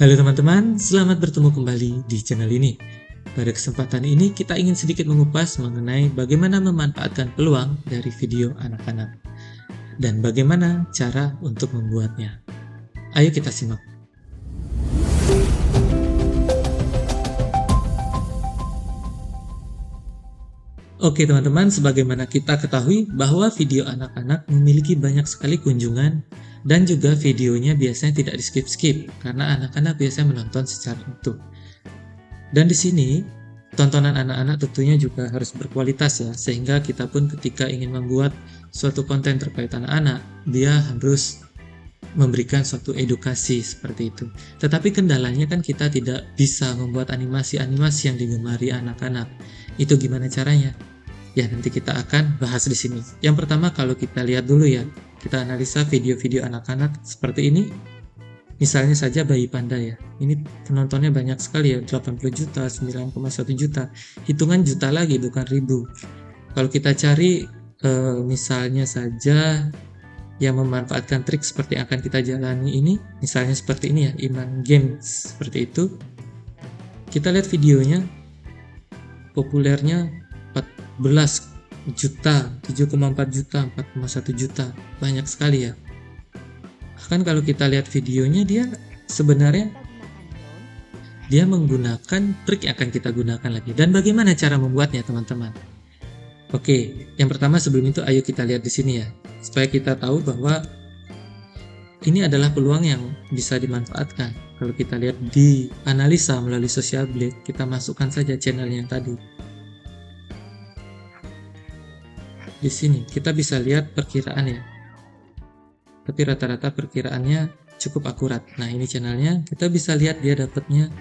Halo teman-teman, selamat bertemu kembali di channel ini. Pada kesempatan ini kita ingin sedikit mengupas mengenai bagaimana memanfaatkan peluang dari video anak-anak dan bagaimana cara untuk membuatnya. Ayo kita simak. Oke teman-teman, sebagaimana kita ketahui bahwa video anak-anak memiliki banyak sekali kunjungan dan juga videonya biasanya tidak di-skip-skip karena anak-anak biasanya menonton secara utuh. Dan di sini tontonan anak-anak tentunya juga harus berkualitas ya, sehingga kita pun ketika ingin membuat suatu konten terkait anak-anak, dia harus memberikan suatu edukasi seperti itu. Tetapi kendalanya kan kita tidak bisa membuat animasi-animasi yang digemari anak-anak. Itu gimana caranya? Ya nanti kita akan bahas di sini. Yang pertama kalau kita lihat dulu ya, kita analisa video-video anak-anak seperti ini. Misalnya saja Bayi Panda ya, ini penontonnya banyak sekali ya, 80 juta, 9,1 juta, hitungan juta lagi bukan ribu. Kalau kita cari misalnya saja yang memanfaatkan trik seperti yang akan kita jalani ini, misalnya seperti ini ya, Iman Games, seperti itu. Kita lihat videonya, populernya 14 juta, 7,4 juta, 4,1 juta, banyak sekali ya. Bahkan kalau kita lihat videonya, dia sebenarnya dia menggunakan trik yang akan kita gunakan lagi. Dan bagaimana cara membuatnya teman-teman? Oke, yang pertama sebelum itu ayo kita lihat di sini ya, supaya kita tahu bahwa ini adalah peluang yang bisa dimanfaatkan. Kalau kita lihat di analisa melalui Social Blade, kita masukkan saja channel yang tadi. Di sini kita bisa lihat perkiraan ya, tapi rata-rata perkiraannya cukup akurat. Nah ini channelnya, kita bisa lihat dia dapatnya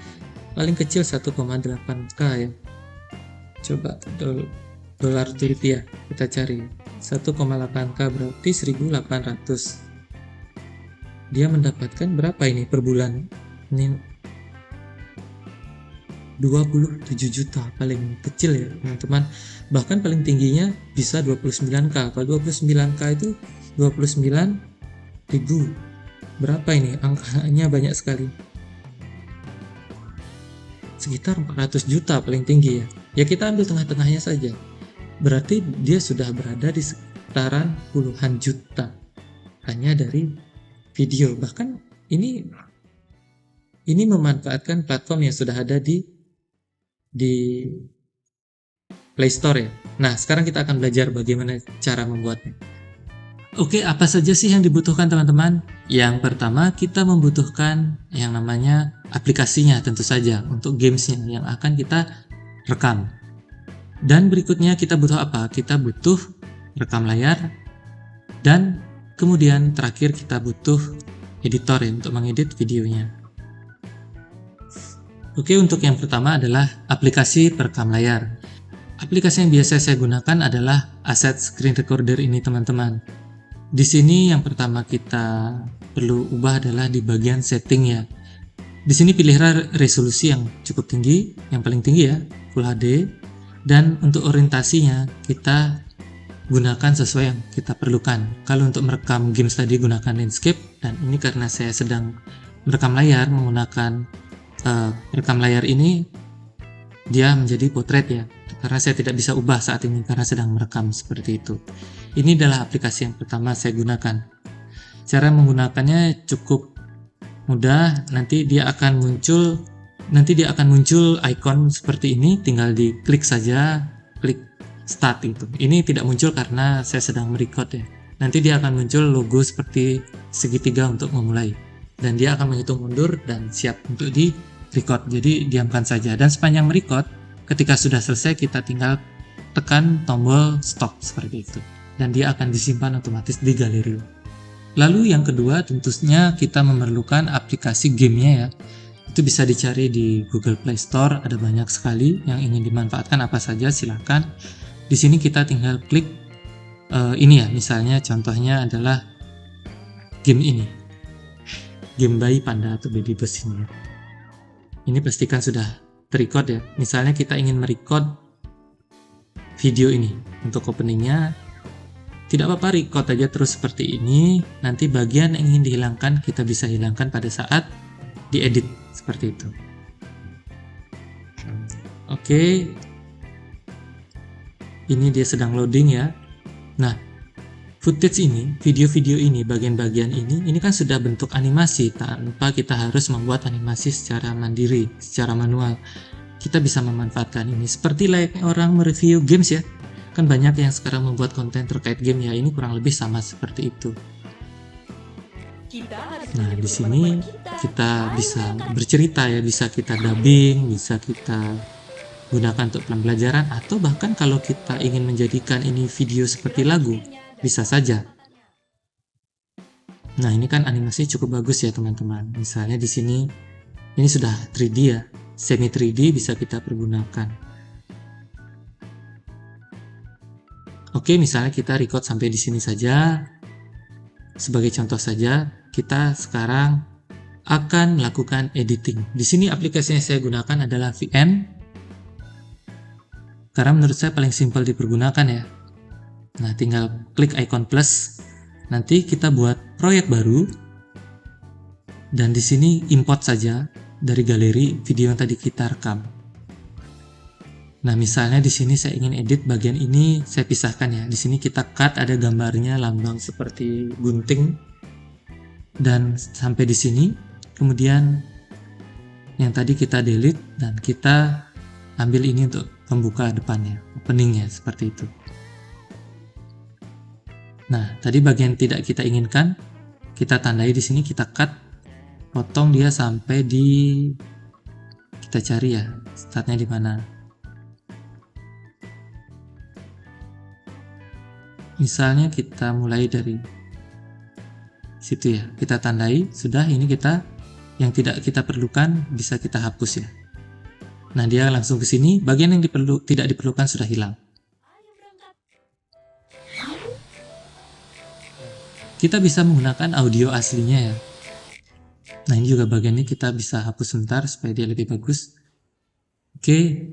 paling kecil 1,8k ya. Coba dolar to rupiah kita cari, 1,8k berarti 1.800. Dia mendapatkan berapa ini per bulan? Ini 27 juta paling kecil ya teman-teman. Bahkan paling tingginya bisa 29k. Kalau 29k itu 29.000. Berapa ini? Angkanya banyak sekali. Sekitar 400 juta paling tinggi ya. Ya kita ambil tengah-tengahnya saja. Berarti dia sudah berada di sekitaran puluhan juta hanya dari video. Bahkan ini memanfaatkan platform yang sudah ada di Play Store ya. Nah, sekarang kita akan belajar bagaimana cara membuatnya. Oke, apa saja sih yang dibutuhkan teman-teman? Yang pertama, kita membutuhkan yang namanya aplikasinya tentu saja untuk gamesnya yang akan kita rekam. Dan berikutnya kita butuh apa? Kita butuh rekam layar, dan kemudian terakhir kita butuh editor ya, untuk mengedit videonya. Oke, untuk yang pertama adalah aplikasi perekam layar. Aplikasi yang biasa saya gunakan adalah Asset Screen Recorder ini teman-teman. Di sini yang pertama kita perlu ubah adalah di bagian setting ya. Di sini pilihlah resolusi yang cukup tinggi, yang paling tinggi ya, Full HD. Dan untuk orientasinya kita gunakan sesuai yang kita perlukan. Kalau untuk merekam games tadi gunakan landscape, dan ini karena saya sedang merekam layar menggunakan rekam layar ini, dia menjadi potret ya, karena saya tidak bisa ubah saat ini karena sedang merekam seperti itu. Ini adalah aplikasi yang pertama saya gunakan. Cara menggunakannya cukup mudah. Nanti dia akan muncul icon seperti ini, tinggal diklik saja, klik start itu. Ini tidak muncul karena saya sedang merecord ya. Nanti dia akan muncul logo seperti segitiga untuk memulai, dan dia akan menghitung mundur dan siap untuk di record. Jadi diamkan saja, dan sepanjang merecord, ketika sudah selesai kita tinggal tekan tombol stop seperti itu, dan dia akan disimpan otomatis di galeri. Lalu yang kedua tentunya kita memerlukan aplikasi gamenya ya. Itu bisa dicari di Google Play Store, ada banyak sekali. Yang ingin dimanfaatkan apa saja silahkan. Di sini kita tinggal klik ini ya, misalnya contohnya adalah game ini, game Bayi Panda atau Baby Bus ini ya. Ini pastikan sudah terrecord ya. Misalnya kita ingin merecord video ini, untuk openingnya tidak apa-apa, record aja terus seperti ini. Nanti bagian yang ingin dihilangkan kita bisa hilangkan pada saat diedit. seperti itu. Oke, ini dia sedang loading ya. Nah, footage ini, video-video ini, bagian-bagian ini kan sudah bentuk animasi tanpa kita harus membuat animasi secara mandiri, secara manual. Kita bisa memanfaatkan ini seperti layaknya orang mereview games ya. Kan banyak yang sekarang membuat konten terkait game ya, ini kurang lebih sama seperti itu. Nah, di sini kita bisa bercerita ya, bisa kita dubbing, bisa kita gunakan untuk pembelajaran, atau bahkan kalau kita ingin menjadikan ini video seperti lagu, bisa saja. Nah, ini kan animasi cukup bagus ya teman-teman. Misalnya di sini ini sudah 3D ya, semi 3D bisa kita pergunakan. Oke, misalnya kita record sampai di sini saja. Sebagai contoh saja, kita sekarang akan melakukan editing. Di sini aplikasi yang saya gunakan adalah VN, karena menurut saya paling simpel dipergunakan ya. Nah, tinggal klik icon plus. Nanti kita buat proyek baru, dan di sini import saja dari galeri video yang tadi kita rekam. Nah, misalnya di sini saya ingin edit bagian ini, saya pisahkan ya. Di sini kita cut, ada gambarnya lambang seperti gunting, dan sampai di sini. Kemudian yang tadi kita delete dan kita ambil ini untuk pembuka depannya, openingnya seperti itu. Nah, tadi bagian tidak kita inginkan, kita tandai di sini, kita cut, potong dia sampai di, kita cari ya, startnya di mana. Misalnya kita mulai dari situ ya, kita tandai, sudah, ini kita yang tidak kita perlukan bisa kita hapus ya. Nah, dia langsung ke sini, bagian yang tidak diperlukan sudah hilang. Kita bisa menggunakan audio aslinya ya. Nah, ini juga bagian ini kita bisa hapus sebentar supaya dia lebih bagus. Oke.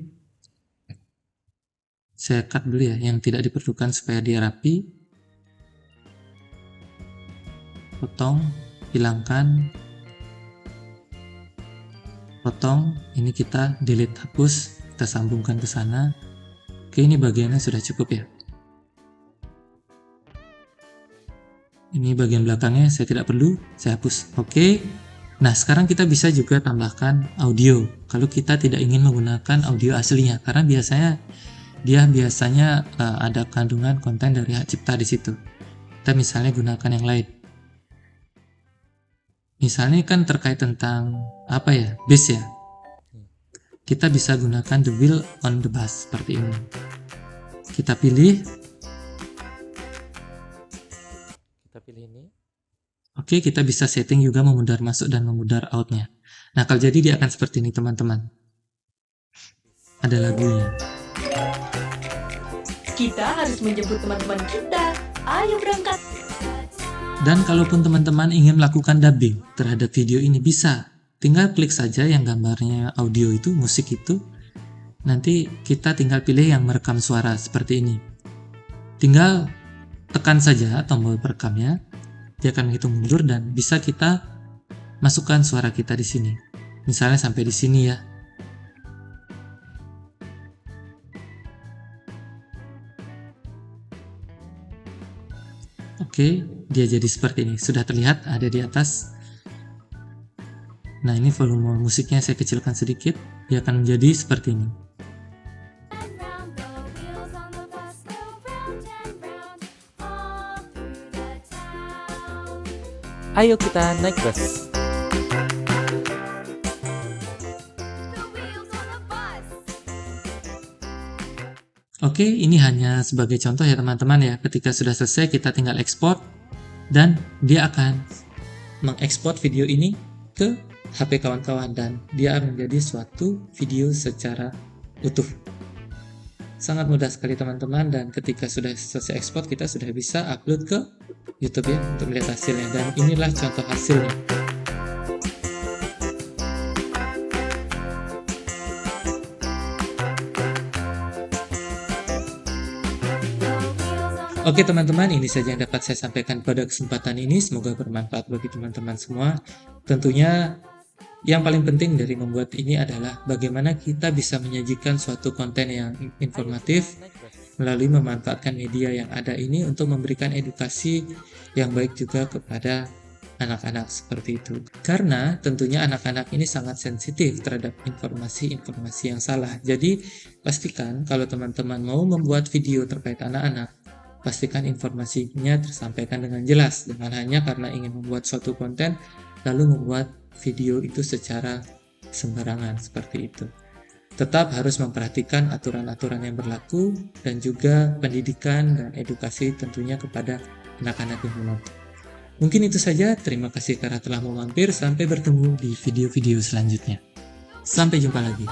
Saya cut dulu ya yang tidak diperlukan supaya dia rapi. Potong, hilangkan. Potong, ini kita delete, hapus, kita sambungkan ke sana. Oke, ini bagiannya sudah cukup ya. Ini bagian belakangnya saya tidak perlu, saya hapus. Oke. Nah, sekarang kita bisa juga tambahkan audio kalau kita tidak ingin menggunakan audio aslinya, karena biasanya ada kandungan konten dari hak cipta di situ. Kita misalnya gunakan yang lain. Misalnya kan terkait tentang apa ya, bass ya. Kita bisa gunakan the wheel on the bass seperti ini. Kita pilih. Ini. Oke, kita bisa setting juga memudar masuk dan memudar outnya. Nah, kalau jadi dia akan seperti ini teman-teman. Ada lagunya. Kita harus menjemput teman-teman kita. Ayo berangkat. Dan kalaupun teman-teman ingin melakukan dubbing terhadap video ini, bisa. Tinggal klik saja yang gambarnya audio itu, musik itu. Nanti kita tinggal pilih yang merekam suara seperti ini. Tinggal tekan saja tombol perekamnya. Dia akan menghitung mundur dan bisa kita masukkan suara kita di sini. Misalnya sampai di sini ya. Oke, dia jadi seperti ini. Sudah terlihat ada di atas. Nah, ini volume musiknya saya kecilkan sedikit. Dia akan menjadi seperti ini. Ayo kita naik bus. Oke, ini hanya sebagai contoh ya teman-teman ya. Ketika sudah selesai kita tinggal ekspor dan dia akan mengekspor video ini ke HP kawan-kawan dan dia akan menjadi suatu video secara utuh. Sangat mudah sekali teman-teman, dan ketika sudah selesai ekspor kita sudah bisa upload ke YouTube ya untuk melihat hasilnya, dan inilah contoh hasilnya. Oke teman-teman, ini saja yang dapat saya sampaikan pada kesempatan ini. Semoga bermanfaat bagi teman-teman semua. Tentunya Yang paling penting dari membuat ini adalah bagaimana kita bisa menyajikan suatu konten yang informatif melalui memanfaatkan media yang ada ini untuk memberikan edukasi yang baik juga kepada anak-anak seperti itu. Karena tentunya anak-anak ini sangat sensitif terhadap informasi-informasi yang salah. Jadi pastikan kalau teman-teman mau membuat video terkait anak-anak, pastikan informasinya tersampaikan dengan jelas, dengan hanya karena ingin membuat suatu konten lalu membuat video itu secara sembarangan seperti itu. Tetap harus memperhatikan aturan-aturan yang berlaku dan juga pendidikan dan edukasi tentunya kepada anak-anak yang menonton. Mungkin itu saja, terima kasih karena telah mau mampir, sampai bertemu di video-video selanjutnya. Sampai jumpa lagi.